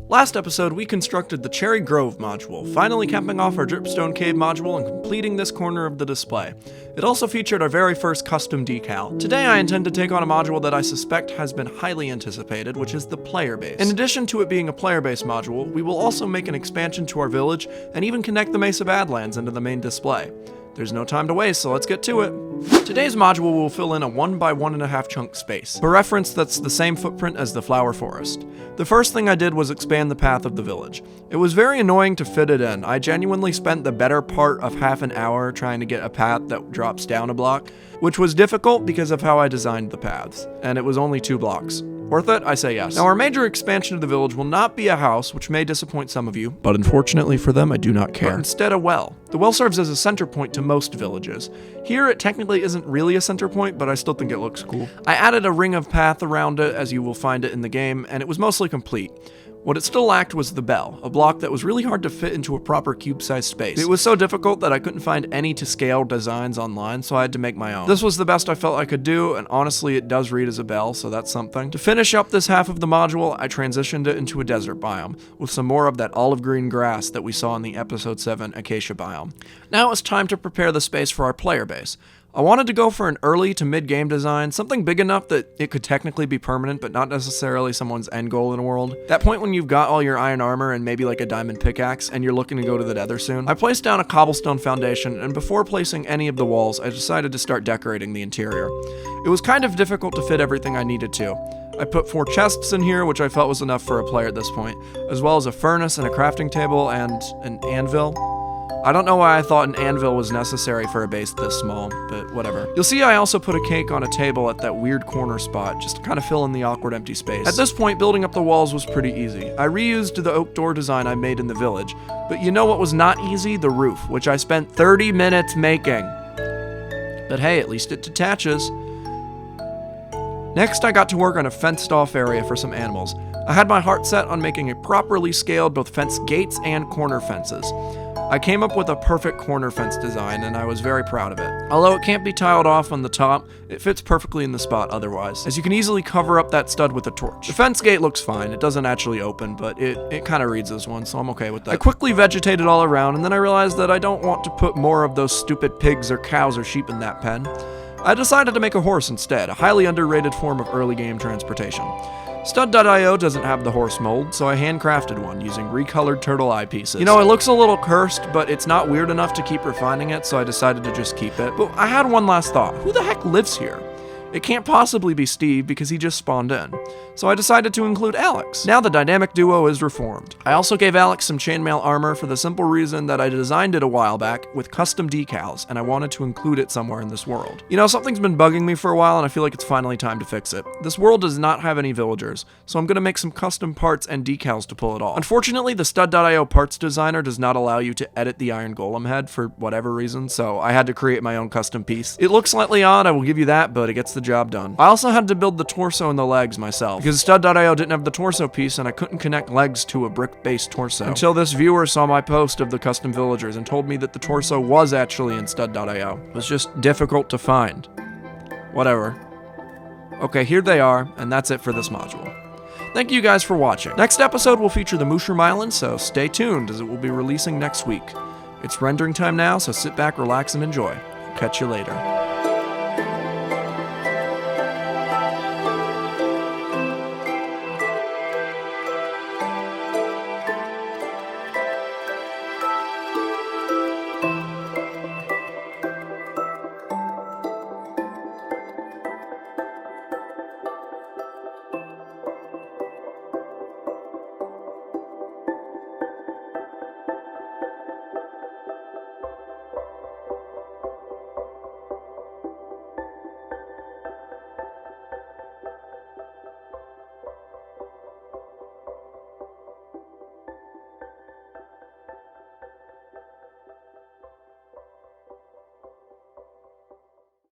Last episode, we constructed the Cherry Grove module, finally capping off our Dripstone Cave module and completing this corner of the display. It also featured our very first custom decal. Today I intend to take on a module that I suspect has been highly anticipated, which is the player base. In addition to it being a player base module, we will also make an expansion to our village and even connect the Mesa Badlands into the main display. There's no time to waste, so let's get to it. Today's module will fill in a 1 by 1.5 chunk space. For reference, that's the same footprint as the Flower Forest. The first thing I did was expand the path of the village. It was very annoying to fit it in. I genuinely spent the better part of half an hour trying to get a path that drops down a block, which was difficult because of how I designed the paths, and it was only 2 blocks. Worth it? I say yes. Now, our major expansion of the village will not be a house, which may disappoint some of you, but unfortunately for them, I do not care. But instead, a well. The well serves as a center point to most villages. Here, it technically isn't really a center point, but I still think it looks cool. I added a ring of path around it, as you will find it in the game, and it was mostly complete. What it still lacked was the bell, a block that was really hard to fit into a proper cube-sized space. It was so difficult that I couldn't find any to scale designs online, so I had to make my own. This was the best I felt I could do, and honestly it does read as a bell, so that's something. To finish up this half of the module, I transitioned it into a desert biome, with some more of that olive green grass that we saw in the episode 7 acacia biome. Now it's time to prepare the space for our player base. I wanted to go for an early to mid-game design, something big enough that it could technically be permanent, but not necessarily someone's end goal in a world. That point when you've got all your iron armor and maybe like a diamond pickaxe, and you're looking to go to the nether soon. I placed down a cobblestone foundation, and before placing any of the walls, I decided to start decorating the interior. It was kind of difficult to fit everything I needed to. I put 4 chests in here, which I felt was enough for a player at this point, as well as a furnace and a crafting table and an anvil. I don't know why I thought an anvil was necessary for a base this small, but whatever. You'll see I also put a cake on a table at that weird corner spot, just to kind of fill in the awkward empty space. At this point, building up the walls was pretty easy. I reused the oak door design I made in the village, but you know what was not easy? The roof, which I spent 30 minutes making. But hey, at least it detaches. Next, I got to work on a fenced-off area for some animals. I had my heart set on making a properly scaled both fence gates and corner fences. I came up with a perfect corner fence design, and I was very proud of it. Although it can't be tiled off on the top, it fits perfectly in the spot otherwise, as you can easily cover up that stud with a torch. The fence gate looks fine. It doesn't actually open, but it kind of reads as one, so I'm okay with that. I quickly vegetated all around, and then I realized that I don't want to put more of those stupid pigs or cows or sheep in that pen. I decided to make a horse instead, a highly underrated form of early game transportation. Stud.io doesn't have the horse mold, so I handcrafted one using recolored turtle eye pieces. You know, it looks a little cursed, but it's not weird enough to keep refining it, so I decided to just keep it. But I had one last thought. Who the heck lives here? It can't possibly be Steve because he just spawned in. So I decided to include Alex. Now the dynamic duo is reformed. I also gave Alex some chainmail armor for the simple reason that I designed it a while back with custom decals, and I wanted to include it somewhere in this world. You know, something's been bugging me for a while, and I feel like it's finally time to fix it. This world does not have any villagers, so I'm gonna make some custom parts and decals to pull it off. Unfortunately, the Stud.io parts designer does not allow you to edit the iron golem head for whatever reason, so I had to create my own custom piece. It looks slightly odd, I will give you that, but it gets the job done. I also had to build the torso and the legs myself, because Stud.io didn't have the torso piece and I couldn't connect legs to a brick-based torso. Until this viewer saw my post of the custom villagers and told me that the torso was actually in Stud.io. It was just difficult to find. Whatever. Okay, here they are, and that's it for this module. Thank you guys for watching. Next episode will feature the Mushroom Island, so stay tuned as it will be releasing next week. It's rendering time now, so sit back, relax, and enjoy. Catch you later.